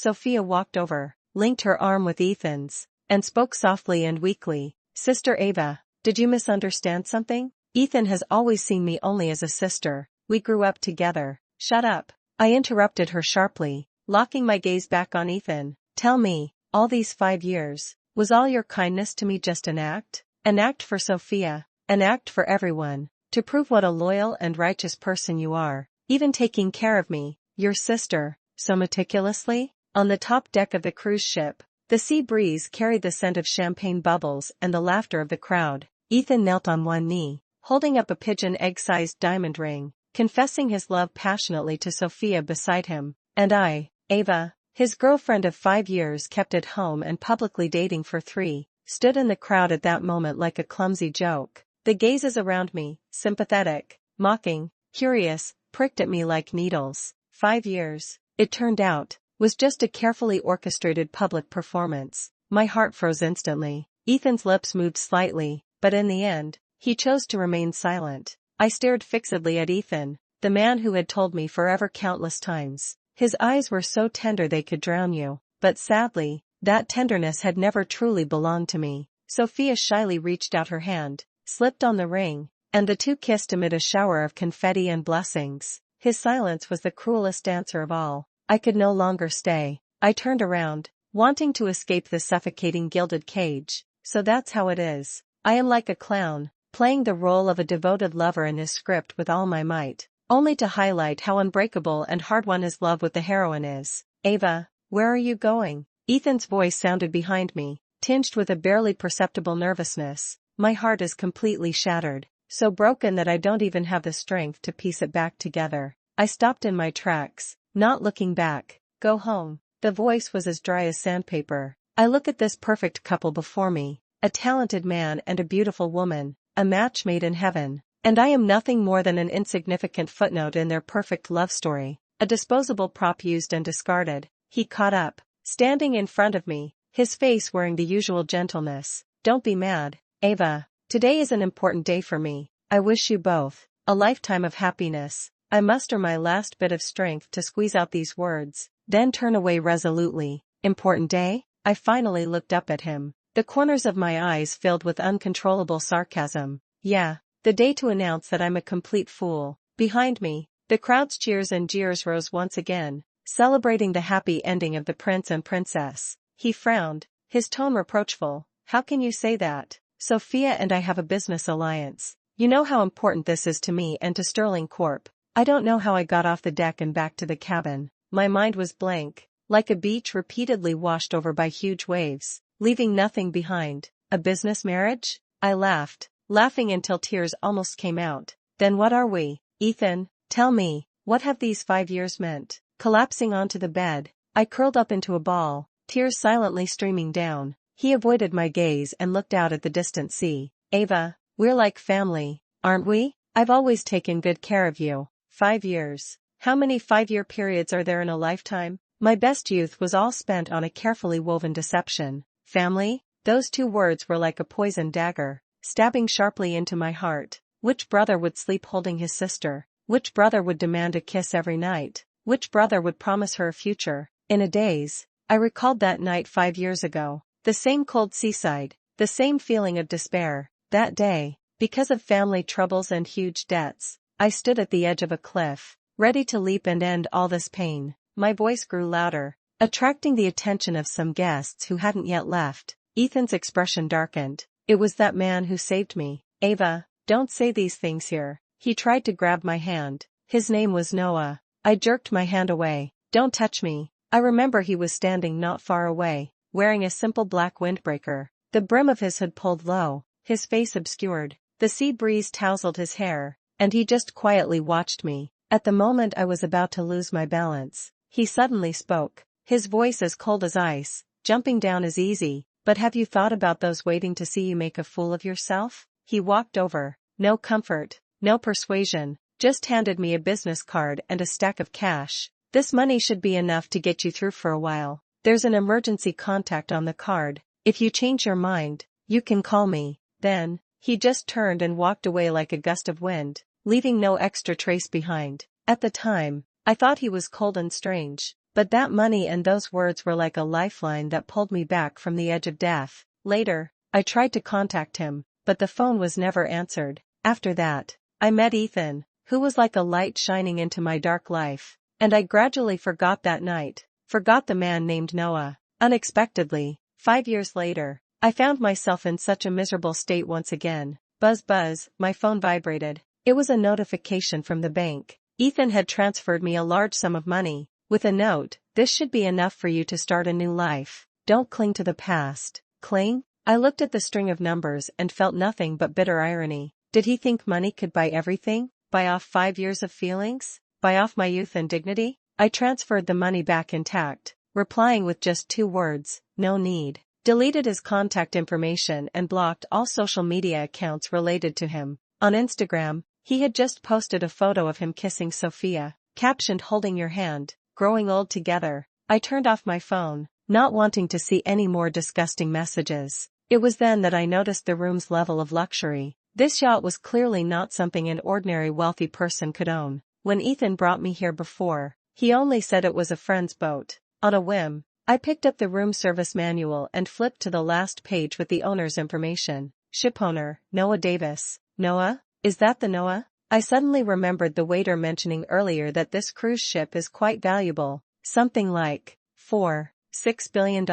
Sophia walked over, linked her arm with Ethan's, and spoke softly and weakly. Sister Ava, did you misunderstand something? Ethan has always seen me only as a sister. We grew up together. Shut up. I interrupted her sharply, locking my gaze back on Ethan. Tell me, all these 5 years, was all your kindness to me just an act? An act for Sophia, an act for everyone, to prove what a loyal and righteous person you are, even taking care of me, your sister, so meticulously? On the top deck of the cruise ship, the sea breeze carried the scent of champagne bubbles and the laughter of the crowd. Ethan knelt on one knee, holding up a pigeon egg-sized diamond ring, confessing his love passionately to Sophia beside him, and I, Ava, his girlfriend of 5 years kept at home and publicly dating for 3, stood in the crowd at that moment like a clumsy joke. The gazes around me, sympathetic, mocking, curious, pricked at me like needles. 5 years, it turned out, was just a carefully orchestrated public performance. My heart froze instantly. Ethan's lips moved slightly, but in the end, he chose to remain silent. I stared fixedly at Ethan, the man who had told me forever countless times. His eyes were so tender they could drown you, but sadly, that tenderness had never truly belonged to me. Sophia shyly reached out her hand, slipped on the ring, and the two kissed amid a shower of confetti and blessings. His silence was the cruelest answer of all. I could no longer stay. I turned around, wanting to escape the suffocating gilded cage. So that's how it is. I am like a clown, playing the role of a devoted lover in his script with all my might, only to highlight how unbreakable and hard-won his love with the heroine is. Ava, where are you going? Ethan's voice sounded behind me, tinged with a barely perceptible nervousness. My heart is completely shattered, so broken that I don't even have the strength to piece it back together. I stopped in my tracks, not looking back. Go home. The voice was as dry as sandpaper. I look at this perfect couple before me, a talented man and a beautiful woman, a match made in heaven, and I am nothing more than an insignificant footnote in their perfect love story, a disposable prop used and discarded. He caught up, standing in front of me, his face wearing the usual gentleness. Don't be mad, Ava. Today is an important day for me. I wish you both a lifetime of happiness. I muster my last bit of strength to squeeze out these words, then turn away resolutely. Important day? I finally looked up at him, the corners of my eyes filled with uncontrollable sarcasm. Yeah, the day to announce that I'm a complete fool. Behind me, the crowd's cheers and jeers rose once again, celebrating the happy ending of the prince and princess. He frowned, his tone reproachful. How can you say that? Sophia and I have a business alliance. You know how important this is to me and to Sterling Corp. I don't know how I got off the deck and back to the cabin. My mind was blank, like a beach repeatedly washed over by huge waves, leaving nothing behind. A business marriage? I laughed, laughing until tears almost came out. Then what are we? Ethan, tell me, what have these 5 years meant? Collapsing onto the bed, I curled up into a ball, tears silently streaming down. He avoided my gaze and looked out at the distant sea. Ava, we're like family, aren't we? I've always taken good care of you. 5 years. How many 5-year periods are there in a lifetime? My best youth was all spent on a carefully woven deception. Family? Those 2 words were like a poisoned dagger, stabbing sharply into my heart. Which brother would sleep holding his sister? Which brother would demand a kiss every night? Which brother would promise her a future? In a daze, I recalled that night 5 years ago. The same cold seaside, the same feeling of despair. That day, because of family troubles and huge debts, I stood at the edge of a cliff, ready to leap and end all this pain. My voice grew louder, attracting the attention of some guests who hadn't yet left. Ethan's expression darkened. It was that man who saved me. Ava, don't say these things here. He tried to grab my hand. His name was Noah. I jerked my hand away. Don't touch me. I remember he was standing not far away, wearing a simple black windbreaker. The brim of his hood pulled low, his face obscured. The sea breeze tousled his hair, and he just quietly watched me. At the moment I was about to lose my balance, he suddenly spoke, his voice as cold as ice. Jumping down is easy, but have you thought about those waiting to see you make a fool of yourself? He walked over, no comfort, no persuasion, just handed me a business card and a stack of cash. This money should be enough to get you through for a while. There's an emergency contact on the card. If you change your mind, you can call me. Then, he just turned and walked away like a gust of wind, leaving no extra trace behind. At the time, I thought he was cold and strange, But that money and those words were like a lifeline that pulled me back from the edge of death. Later, I tried to contact him, but the phone was never answered. After that, I met Ethan, who was like a light shining into my dark life. And I gradually forgot that night, forgot the man named Noah. Unexpectedly, 5 years later, I found myself in such a miserable state once again. Buzz buzz, my phone vibrated. It was a notification from the bank. Ethan had transferred me a large sum of money, with a note, "This should be enough for you to start a new life. Don't cling to the past." Cling? I looked at the string of numbers and felt nothing but bitter irony. Did he think money could buy everything? Buy off 5 years of feelings? Buy off my youth and dignity? I transferred the money back intact, replying with just 2 words, "No need." Deleted his contact information and blocked all social media accounts related to him. On Instagram, he had just posted a photo of him kissing Sophia, captioned "Holding your hand, growing old together." I turned off my phone, not wanting to see any more disgusting messages. It was then that I noticed the room's level of luxury. This yacht was clearly not something an ordinary wealthy person could own. When Ethan brought me here before, he only said it was a friend's boat. On a whim, I picked up the room service manual and flipped to the last page with the owner's information. Shipowner, Noah Davis. Noah? Is that the Noah? I suddenly remembered the waiter mentioning earlier that this cruise ship is quite valuable. Something like $4-6 billion?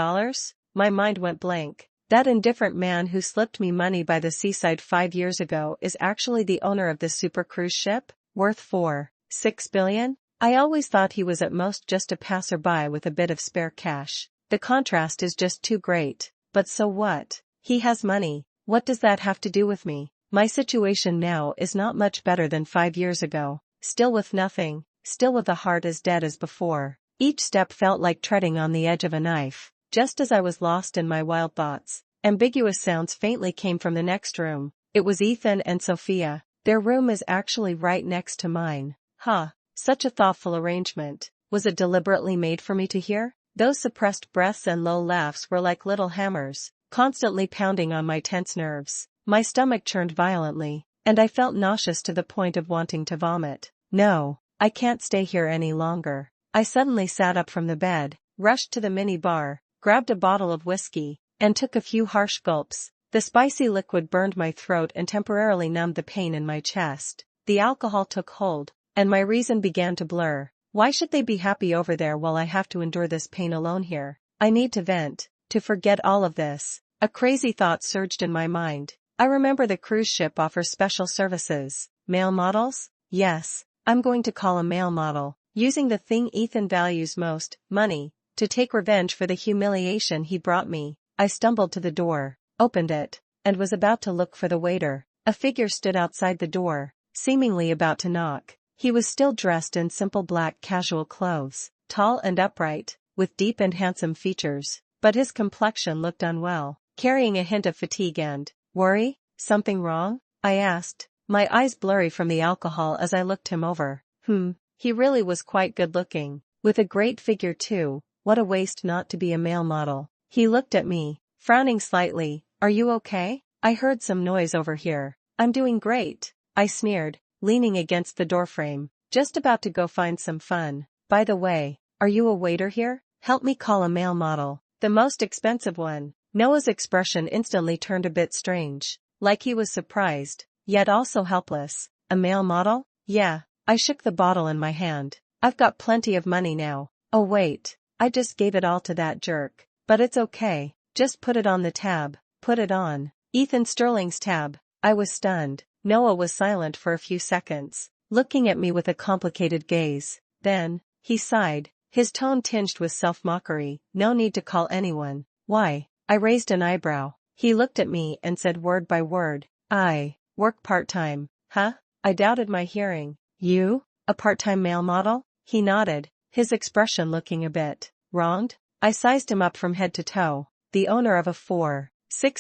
My mind went blank. That indifferent man who slipped me money by the seaside 5 years ago is actually the owner of this super cruise ship, worth $4-6 billion? I always thought he was at most just a passerby with a bit of spare cash. The contrast is just too great. But so what? He has money. What does that have to do with me? My situation now is not much better than 5 years ago. Still with nothing, still with a heart as dead as before. Each step felt like treading on the edge of a knife. Just as I was lost in my wild thoughts, ambiguous sounds faintly came from the next room. It was Ethan and Sophia. Their room is actually right next to mine. Huh, such a thoughtful arrangement. Was it deliberately made for me to hear? Those suppressed breaths and low laughs were like little hammers, constantly pounding on my tense nerves. My stomach churned violently, and I felt nauseous to the point of wanting to vomit. No, I can't stay here any longer. I suddenly sat up from the bed, rushed to the mini bar, grabbed a bottle of whiskey, and took a few harsh gulps. The spicy liquid burned my throat and temporarily numbed the pain in my chest. The alcohol took hold, and my reason began to blur. Why should they be happy over there while I have to endure this pain alone here? I need to vent, to forget all of this. A crazy thought surged in my mind. I remember the cruise ship offers special services. Male models? Yes, I'm going to call a male model, using the thing Ethan values most, money, to take revenge for the humiliation he brought me. I stumbled to the door, opened it, and was about to look for the waiter. A figure stood outside the door, seemingly about to knock. He was still dressed in simple black casual clothes, tall and upright, with deep and handsome features, but his complexion looked unwell, carrying a hint of fatigue and worry. Something wrong? I asked, my eyes blurry from the alcohol as I looked him over. He really was quite good looking, with a great figure too. What a waste not to be a male model. He looked at me, frowning slightly. Are you okay? I heard some noise over here. I'm doing great, I sneered, leaning against the doorframe, just about to go find some fun. By the way, are you a waiter here? Help me call a male model. The most expensive one. Noah's expression instantly turned a bit strange, like he was surprised, yet also helpless. A male model? Yeah. I shook the bottle in my hand. I've got plenty of money now. Oh wait, I just gave it all to that jerk. But it's okay, just put it on the tab. Put it on Ethan Sterling's tab. I was stunned. Noah was silent for a few seconds, looking at me with a complicated gaze. Then, he sighed, his tone tinged with self-mockery. No need to call anyone. Why? I raised an eyebrow. He looked at me and said word by word, I work part-time. Huh? I doubted my hearing. You? A part-time male model? He nodded, his expression looking a bit wronged. I sized him up from head to toe. The owner of a $4-6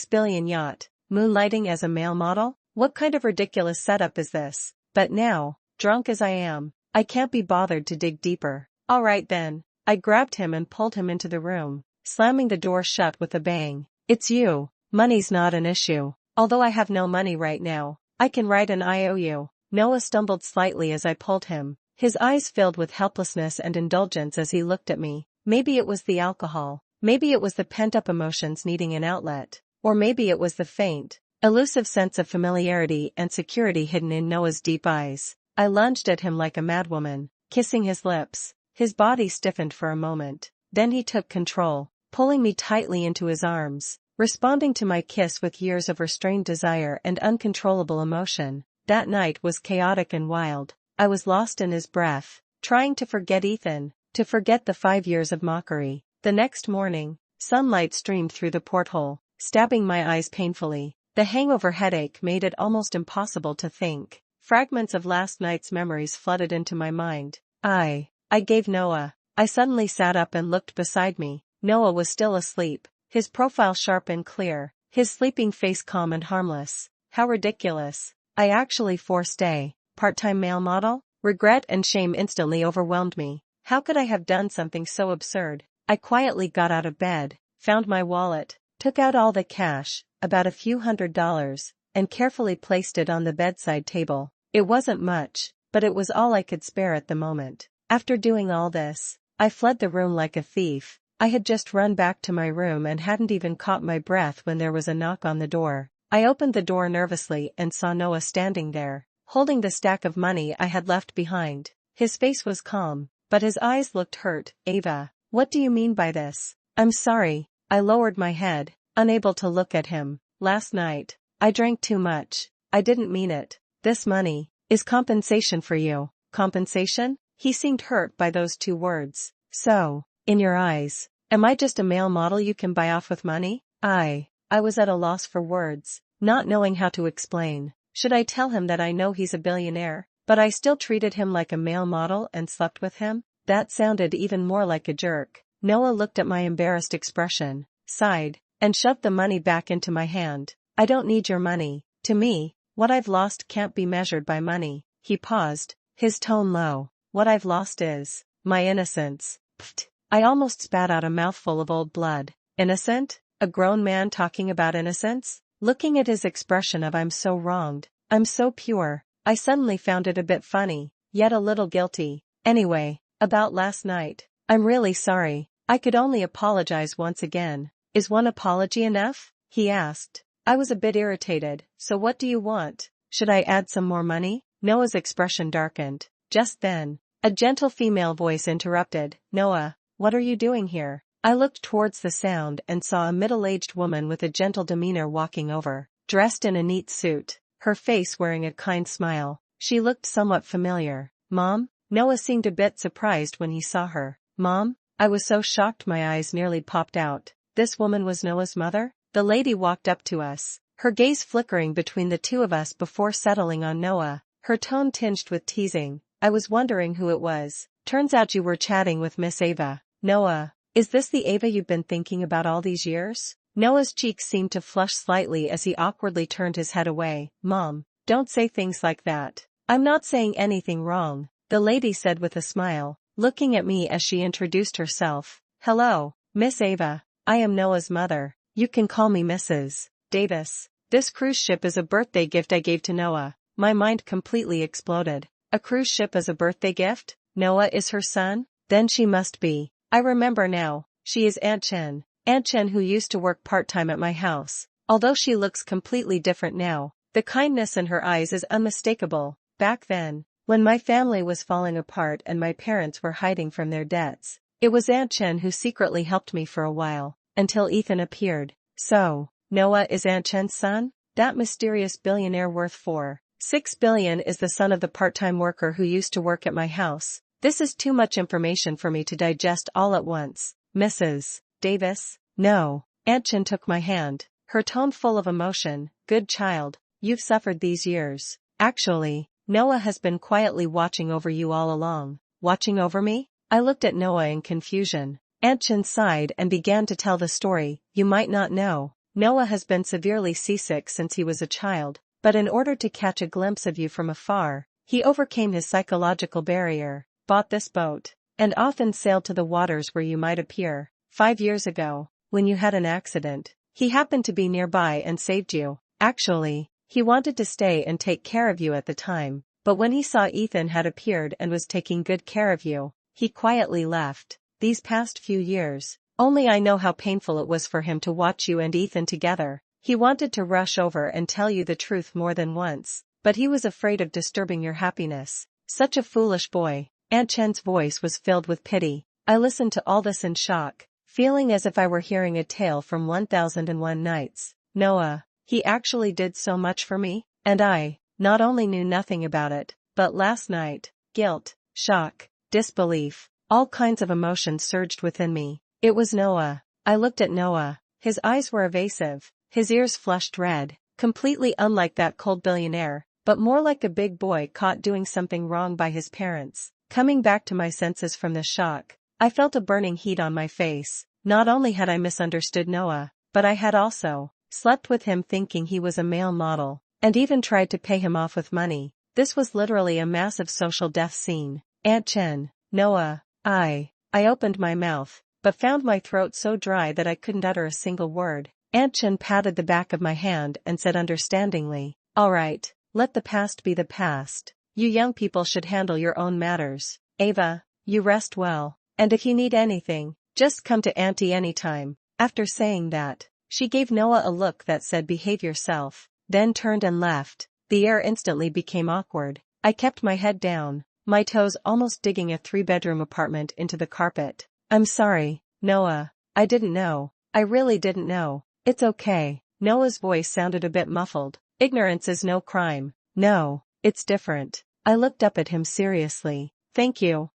billion yacht, moonlighting as a male model? What kind of ridiculous setup is this? But now, drunk as I am, I can't be bothered to dig deeper. All right then. I grabbed him and pulled him into the room, slamming the door shut with a bang. It's you. Money's not an issue. Although I have no money right now, I can write an IOU. Noah stumbled slightly as I pulled him, His eyes filled with helplessness and indulgence as he looked at me. Maybe it was the alcohol. Maybe it was the pent-up emotions needing an outlet. Or maybe it was the faint, elusive sense of familiarity and security hidden in Noah's deep eyes. I lunged at him like a madwoman, kissing his lips. His body stiffened for a moment. Then he took control, pulling me tightly into his arms, responding to my kiss with years of restrained desire and uncontrollable emotion. That night was chaotic and wild. I was lost in his breath, trying to forget Ethan, to forget the 5 years of mockery. The next morning, sunlight streamed through the porthole, stabbing my eyes painfully. The hangover headache made it almost impossible to think. Fragments of last night's memories flooded into my mind. I gave Noah. I suddenly sat up and looked beside me. Noah was still asleep, his profile sharp and clear, his sleeping face calm and harmless. How ridiculous. I actually forced a part-time male model? Regret and shame instantly overwhelmed me. How could I have done something so absurd? I quietly got out of bed, found my wallet, took out all the cash, about a few $100s, and carefully placed it on the bedside table. It wasn't much, but it was all I could spare at the moment. After doing all this, I fled the room like a thief. I had just run back to my room and hadn't even caught my breath when there was a knock on the door. I opened the door nervously and saw Noah standing there, holding the stack of money I had left behind. His face was calm, but his eyes looked hurt. Ava, what do you mean by this? I'm sorry. I lowered my head, unable to look at him. Last night, I drank too much. I didn't mean it. This money is compensation for you. Compensation? He seemed hurt by those 2 words. So, in your eyes, am I just a male model you can buy off with money? I was at a loss for words, not knowing how to explain. Should I tell him that I know he's a billionaire, but I still treated him like a male model and slept with him? That sounded even more like a jerk. Noah looked at my embarrassed expression, sighed, and shoved the money back into my hand. I don't need your money. To me, what I've lost can't be measured by money. He paused, his tone low. What I've lost is my innocence. Pfft. I almost spat out a mouthful of old blood. Innocent? A grown man talking about innocence? Looking at his expression of I'm so wronged, I'm so pure, I suddenly found it a bit funny, yet a little guilty. Anyway, about last night, I'm really sorry. I could only apologize once again. Is one apology enough? He asked. I was a bit irritated. So what do you want? Should I add some more money? Noah's expression darkened. Just then, a gentle female voice interrupted. Noah, what are you doing here? I looked towards the sound and saw a middle-aged woman with a gentle demeanor walking over, dressed in a neat suit, her face wearing a kind smile. She looked somewhat familiar. Mom? Noah seemed a bit surprised when he saw her. Mom? I was so shocked my eyes nearly popped out. This woman was Noah's mother? The lady walked up to us, her gaze flickering between the 2 of us before settling on Noah, her tone tinged with teasing. I was wondering who it was. Turns out you were chatting with Miss Ava. Noah, is this the Ava you've been thinking about all these years? Noah's cheeks seemed to flush slightly as he awkwardly turned his head away. Mom, don't say things like that. I'm not saying anything wrong, the lady said with a smile, looking at me as she introduced herself. Hello, Miss Ava. I am Noah's mother. You can call me Mrs. Davis. This cruise ship is a birthday gift I gave to Noah. My mind completely exploded. A cruise ship as a birthday gift? Noah is her son? Then she must be. I remember now. She is Aunt Chen. Aunt Chen who used to work part-time at my house. Although she looks completely different now, the kindness in her eyes is unmistakable. Back then, when my family was falling apart and my parents were hiding from their debts, it was Aunt Chen who secretly helped me for a while, until Ethan appeared. So, Noah is Aunt Chen's son? That mysterious billionaire worth $4.6 billion is the son of the part-time worker who used to work at my house. This is too much information for me to digest all at once. Mrs. Davis? No. Aunt Chen took my hand, her tone full of emotion. Good child, you've suffered these years. Actually, Noah has been quietly watching over you all along. Watching over me? I looked at Noah in confusion. Aunt Chen sighed and began to tell the story. You might not know. Noah has been severely seasick since he was a child, but in order to catch a glimpse of you from afar, he overcame his psychological barrier, bought this boat, and often sailed to the waters where you might appear. 5 years ago, when you had an accident, he happened to be nearby and saved you. Actually, he wanted to stay and take care of you at the time, but when he saw Ethan had appeared and was taking good care of you, he quietly left. These past few years, only I know how painful it was for him to watch you and Ethan together. He wanted to rush over and tell you the truth more than once, but he was afraid of disturbing your happiness. Such a foolish boy. Aunt Chen's voice was filled with pity. I listened to all this in shock, feeling as if I were hearing a tale from 1001 Nights. Noah, he actually did so much for me? And I, not only knew nothing about it, but last night, guilt, shock, disbelief, all kinds of emotions surged within me. It was Noah. I looked at Noah. His eyes were evasive, his ears flushed red, completely unlike that cold billionaire, but more like a big boy caught doing something wrong by his parents. Coming back to my senses from the shock, I felt a burning heat on my face. Not only had I misunderstood Noah, but I had also slept with him thinking he was a male model, and even tried to pay him off with money. This was literally a massive social death scene. Aunt Chen, Noah, I opened my mouth, but found my throat so dry that I couldn't utter a single word. Aunt Chen patted the back of my hand and said understandingly, "All right, let the past be the past. You young people should handle your own matters. Ava, you rest well, and if you need anything, just come to Auntie anytime." After saying that, she gave Noah a look that said behave yourself, then turned and left. The air instantly became awkward. I kept my head down, my toes almost digging a 3-bedroom apartment into the carpet. "I'm sorry, Noah. I didn't know. I really didn't know." "It's okay." Noah's voice sounded a bit muffled. "Ignorance is no crime." "No, it's different." I looked up at him seriously. Thank you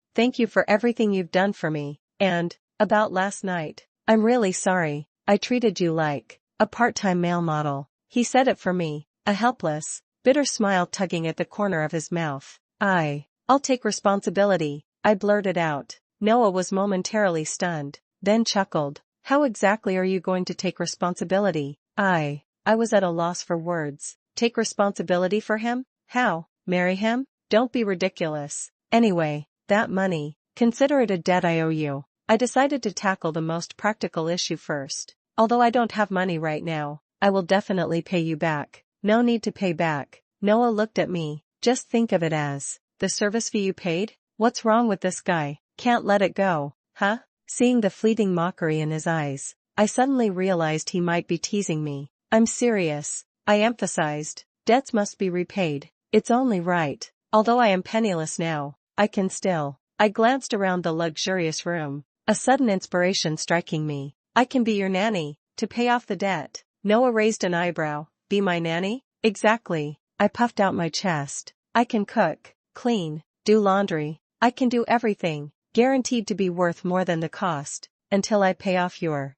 for everything you've done for me. And, about last night, I'm really sorry. I treated you like a part-time male model." He said it for me, a helpless, bitter smile tugging at the corner of his mouth. I'll take responsibility," I blurted out. Noah was momentarily stunned, then chuckled. "How exactly are you going to take responsibility?" I was at a loss for words. Take responsibility for him? How? Marry him? Don't be ridiculous. Anyway, that money, consider it a debt I owe you. I decided to tackle the most practical issue first. Although I don't have money right now, I will definitely pay you back. No need to pay back. Noah looked at me. Just think of it as the service fee you paid? What's wrong with this guy? Can't let it go, huh? Seeing the fleeting mockery in his eyes, I suddenly realized he might be teasing me. "I'm serious," I emphasized. "Debts must be repaid. It's only right. Although I am penniless now, I can still." I glanced around the luxurious room, a sudden inspiration striking me. "I can be your nanny, to pay off the debt." Noah raised an eyebrow. "Be my nanny?" "Exactly." I puffed out my chest. "I can cook, clean, do laundry. I can do everything, guaranteed to be worth more than the cost, until I pay off your,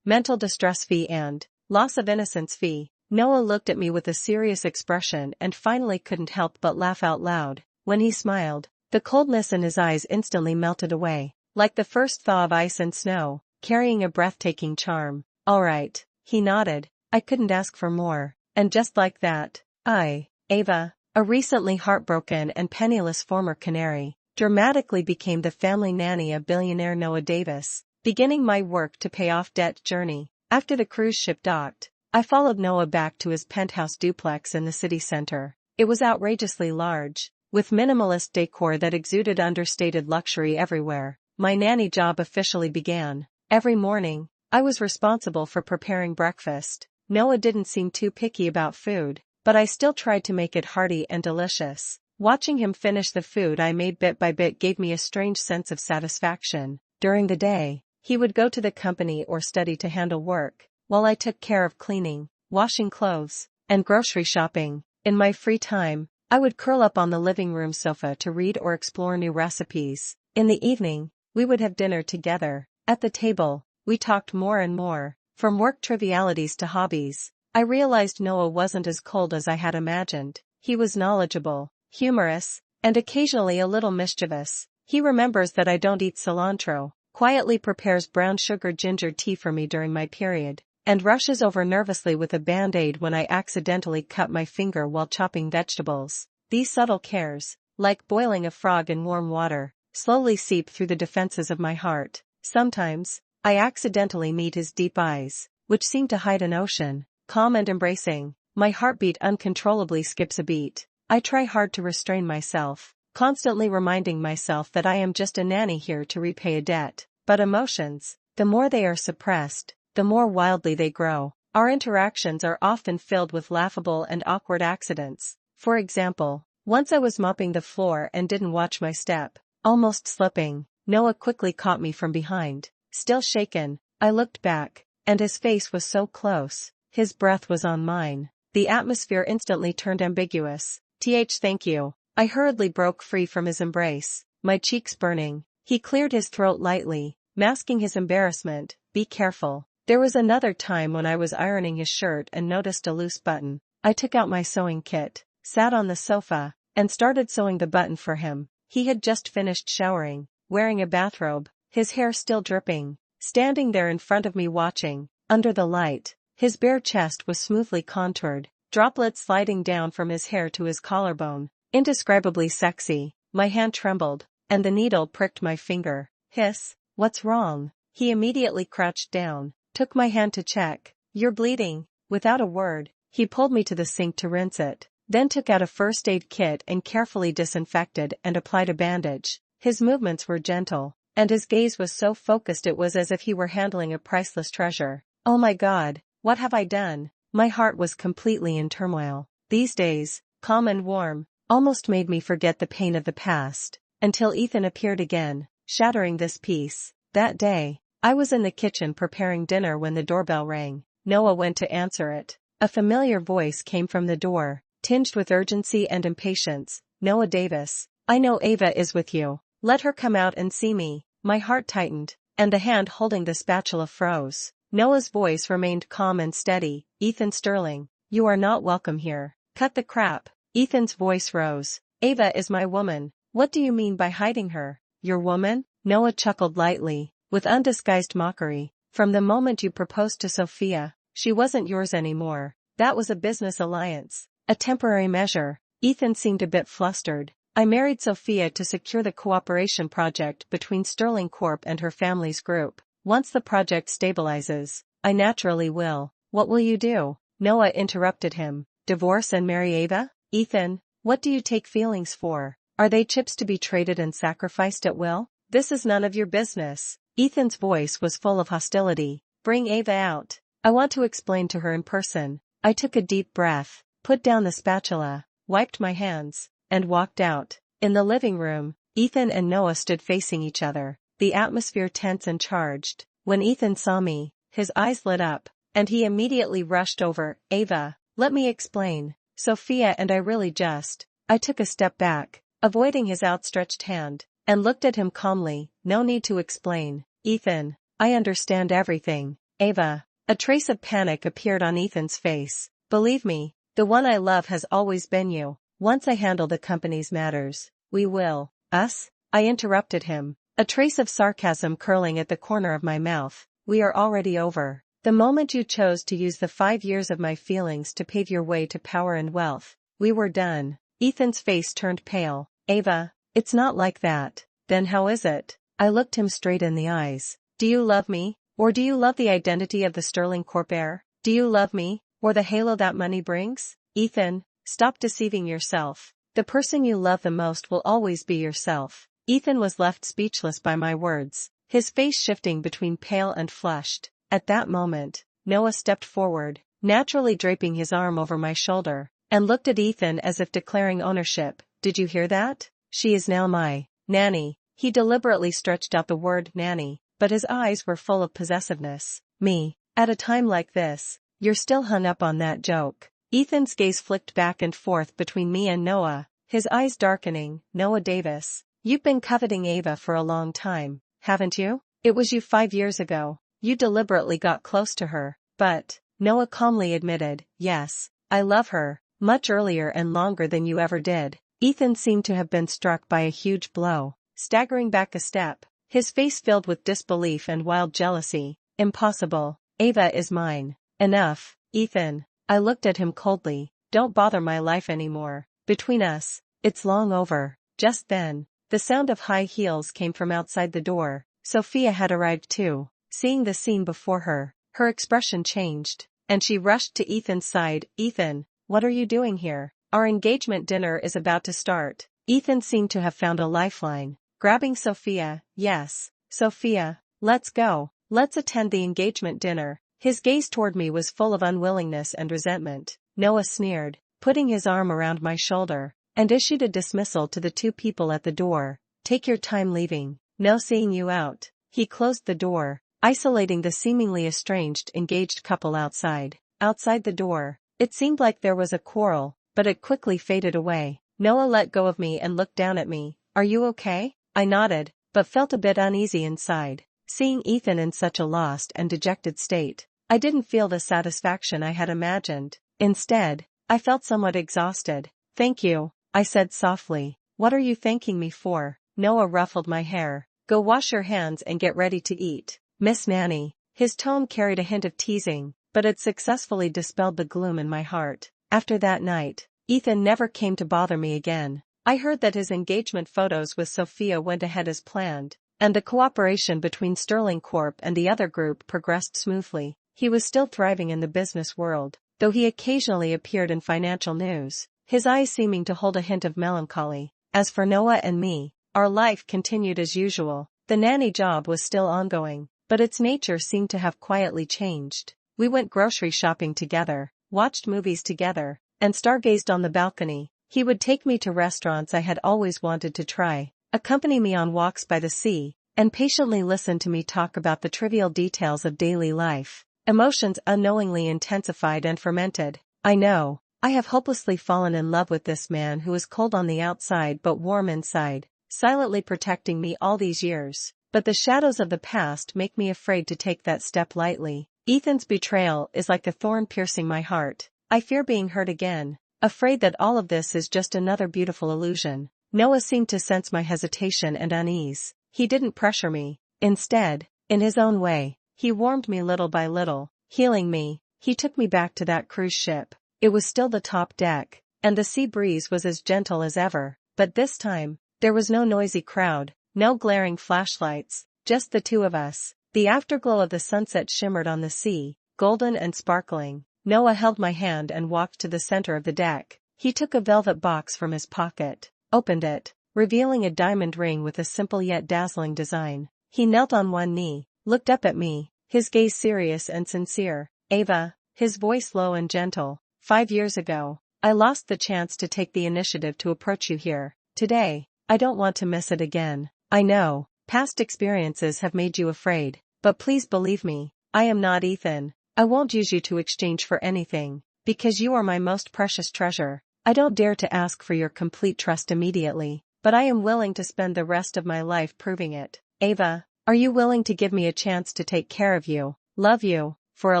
mental distress fee and loss of innocence fee." Noah looked at me with a serious expression and finally couldn't help but laugh out loud. When he smiled, the coldness in his eyes instantly melted away, like the first thaw of ice and snow, carrying a breathtaking charm. "All right," he nodded. I couldn't ask for more. And just like that, Ava, a recently heartbroken and penniless former canary, dramatically became the family nanny of billionaire Noah Davis, beginning my work to pay off debt journey. After the cruise ship docked, I followed Noah back to his penthouse duplex in the city center. It was outrageously large, with minimalist decor that exuded understated luxury everywhere. My nanny job officially began. Every morning, I was responsible for preparing breakfast. Noah didn't seem too picky about food, but I still tried to make it hearty and delicious. Watching him finish the food I made bit by bit gave me a strange sense of satisfaction. During the day, he would go to the company or study to handle work, while I took care of cleaning, washing clothes, and grocery shopping. In my free time, I would curl up on the living room sofa to read or explore new recipes. In the evening, we would have dinner together. At the table, we talked more and more, from work trivialities to hobbies. I realized Noah wasn't as cold as I had imagined. He was knowledgeable, humorous, and occasionally a little mischievous. He remembers that I don't eat cilantro, quietly prepares brown sugar ginger tea for me during my period, and rushes over nervously with a band-aid when I accidentally cut my finger while chopping vegetables. These subtle cares, like boiling a frog in warm water, slowly seep through the defenses of my heart. Sometimes, I accidentally meet his deep eyes, which seem to hide an ocean. Calm and embracing, my heartbeat uncontrollably skips a beat. I try hard to restrain myself, constantly reminding myself that I am just a nanny here to repay a debt. But emotions, the more they are suppressed, the more wildly they grow. Our interactions are often filled with laughable and awkward accidents. For example, once I was mopping the floor and didn't watch my step, almost slipping. Noah quickly caught me from behind. Still shaken, I looked back, and his face was so close. His breath was on mine. The atmosphere instantly turned ambiguous. Thank you. I hurriedly broke free from his embrace, my cheeks burning. He cleared his throat lightly, masking his embarrassment. Be careful. There was another time when I was ironing his shirt and noticed a loose button. I took out my sewing kit, sat on the sofa, and started sewing the button for him. He had just finished showering, wearing a bathrobe, his hair still dripping, standing there in front of me watching. Under the light, his bare chest was smoothly contoured, droplets sliding down from his hair to his collarbone. Indescribably sexy. My hand trembled, and the needle pricked my finger. Hiss, what's wrong? He immediately crouched down, took my hand to check. You're bleeding. Without a word, he pulled me to the sink to rinse it, then took out a first aid kit and carefully disinfected and applied a bandage. His movements were gentle, and his gaze was so focused it was as if he were handling a priceless treasure. Oh my God, what have I done? My heart was completely in turmoil. These days, calm and warm, almost made me forget the pain of the past, until Ethan appeared again, shattering this peace. That day, I was in the kitchen preparing dinner when the doorbell rang. Noah went to answer it. A familiar voice came from the door, tinged with urgency and impatience. Noah Davis, I know Ava is with you. Let her come out and see me. My heart tightened, and the hand holding the spatula froze. Noah's voice remained calm and steady. Ethan Sterling, you are not welcome here. Cut the crap. Ethan's voice rose. Ava is my woman. What do you mean by hiding her? Your woman? Noah chuckled lightly, with undisguised mockery. From the moment you proposed to Sophia, she wasn't yours anymore. That was a business alliance, a temporary measure. Ethan seemed a bit flustered. I married Sophia to secure the cooperation project between Sterling Corp and her family's group. Once the project stabilizes, I naturally will. What will you do? Noah interrupted him. Divorce and marry Ava? Ethan, what do you take feelings for? Are they chips to be traded and sacrificed at will? This is none of your business. Ethan's voice was full of hostility. Bring Ava out. I want to explain to her in person. I took a deep breath, put down the spatula, wiped my hands, and walked out. In the living room, Ethan and Noah stood facing each other, the atmosphere tense and charged. When Ethan saw me, his eyes lit up, and he immediately rushed over. Ava, let me explain. Sophia and I really just. I took a step back, avoiding his outstretched hand, and looked at him calmly. No need to explain. Ethan, I understand everything. Ava. A trace of panic appeared on Ethan's face. Believe me, the one I love has always been you. Once I handle the company's matters, we will. Us? I interrupted him, a trace of sarcasm curling at the corner of my mouth. We are already over. The moment you chose to use the 5 years of my feelings to pave your way to power and wealth, we were done. Ethan's face turned pale. Ava, it's not like that. Then how is it? I looked him straight in the eyes. Do you love me? Or do you love the identity of the Sterling Corp heir? Do you love me, or the halo that money brings? Ethan, stop deceiving yourself. The person you love the most will always be yourself. Ethan was left speechless by my words, his face shifting between pale and flushed. At that moment, Noah stepped forward, naturally draping his arm over my shoulder, and looked at Ethan as if declaring ownership. Did you hear that? She is now my nanny. He deliberately stretched out the word nanny, but his eyes were full of possessiveness. Me. At a time like this, you're still hung up on that joke. Ethan's gaze flicked back and forth between me and Noah, his eyes darkening. Noah Davis, you've been coveting Ava for a long time, haven't you? It was you 5 years ago. You deliberately got close to her. But, Noah calmly admitted, yes, I love her, much earlier and longer than you ever did. Ethan seemed to have been struck by a huge blow, staggering back a step, his face filled with disbelief and wild jealousy. Impossible. Ava is mine. Enough, Ethan. I looked at him coldly. Don't bother my life anymore. Between us, it's long over. Just then, the sound of high heels came from outside the door. Sophia had arrived too. Seeing the scene before her, her expression changed, and she rushed to Ethan's side. Ethan, what are you doing here? Our engagement dinner is about to start. Ethan seemed to have found a lifeline. Grabbing Sophia, yes, Sophia, let's go. Let's attend the engagement dinner. His gaze toward me was full of unwillingness and resentment. Noah sneered, putting his arm around my shoulder, and issued a dismissal to the two people at the door. Take your time leaving. No seeing you out. He closed the door, isolating the seemingly estranged engaged couple outside. Outside the door, it seemed like there was a quarrel, but it quickly faded away. Noah let go of me and looked down at me. Are you okay? I nodded, but felt a bit uneasy inside. Seeing Ethan in such a lost and dejected state, I didn't feel the satisfaction I had imagined. Instead, I felt somewhat exhausted. Thank you, I said softly. What are you thanking me for? Noah ruffled my hair. Go wash your hands and get ready to eat, Miss Nanny. His tone carried a hint of teasing, but it successfully dispelled the gloom in my heart. After that night, Ethan never came to bother me again. I heard that his engagement photos with Sophia went ahead as planned, and the cooperation between Sterling Corp and the other group progressed smoothly. He was still thriving in the business world, though he occasionally appeared in financial news, his eyes seeming to hold a hint of melancholy. As for Noah and me, our life continued as usual. The nanny job was still ongoing, but its nature seemed to have quietly changed. We went grocery shopping together, watched movies together, and stargazed on the balcony. He would take me to restaurants I had always wanted to try, accompany me on walks by the sea, and patiently listen to me talk about the trivial details of daily life. Emotions unknowingly intensified and fermented. I know, I have hopelessly fallen in love with this man who is cold on the outside but warm inside, silently protecting me all these years. But the shadows of the past make me afraid to take that step lightly. Ethan's betrayal is like a thorn piercing my heart. I fear being hurt again, afraid that all of this is just another beautiful illusion. Noah seemed to sense my hesitation and unease. He didn't pressure me. Instead, in his own way, he warmed me little by little, healing me. He took me back to that cruise ship. It was still the top deck, and the sea breeze was as gentle as ever, but this time, there was no noisy crowd, no glaring flashlights, just the two of us. The afterglow of the sunset shimmered on the sea, golden and sparkling. Noah held my hand and walked to the center of the deck. He took a velvet box from his pocket, opened it, revealing a diamond ring with a simple yet dazzling design. He knelt on one knee, looked up at me, his gaze serious and sincere. Ava, his voice low and gentle. 5 years ago, I lost the chance to take the initiative to approach you here. Today, I don't want to miss it again. I know, past experiences have made you afraid, but please believe me, I am not Ethan. I won't use you to exchange for anything, because you are my most precious treasure. I don't dare to ask for your complete trust immediately, but I am willing to spend the rest of my life proving it. Ava, are you willing to give me a chance to take care of you, love you, for a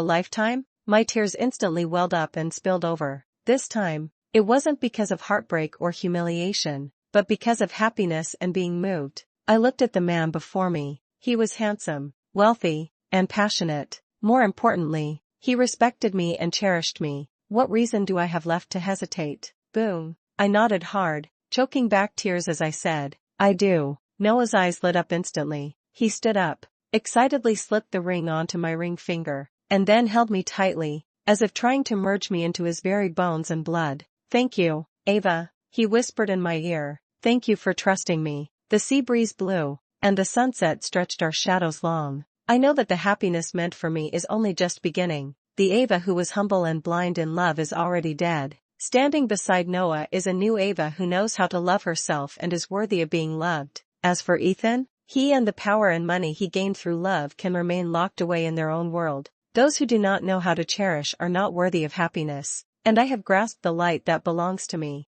lifetime? My tears instantly welled up and spilled over. This time, it wasn't because of heartbreak or humiliation, but because of happiness and being moved. I looked at the man before me. He was handsome, wealthy, and passionate. More importantly, he respected me and cherished me. What reason do I have left to hesitate? Boom. I nodded hard, choking back tears as I said, I do. Noah's eyes lit up instantly. He stood up, excitedly slipped the ring onto my ring finger, and then held me tightly, as if trying to merge me into his very bones and blood. Thank you, Ava, he whispered in my ear. Thank you for trusting me. The sea breeze blew, and the sunset stretched our shadows long. I know that the happiness meant for me is only just beginning. The Ava who was humble and blind in love is already dead. Standing beside Noah is a new Ava who knows how to love herself and is worthy of being loved. As for Ethan, he and the power and money he gained through love can remain locked away in their own world. Those who do not know how to cherish are not worthy of happiness, and I have grasped the light that belongs to me.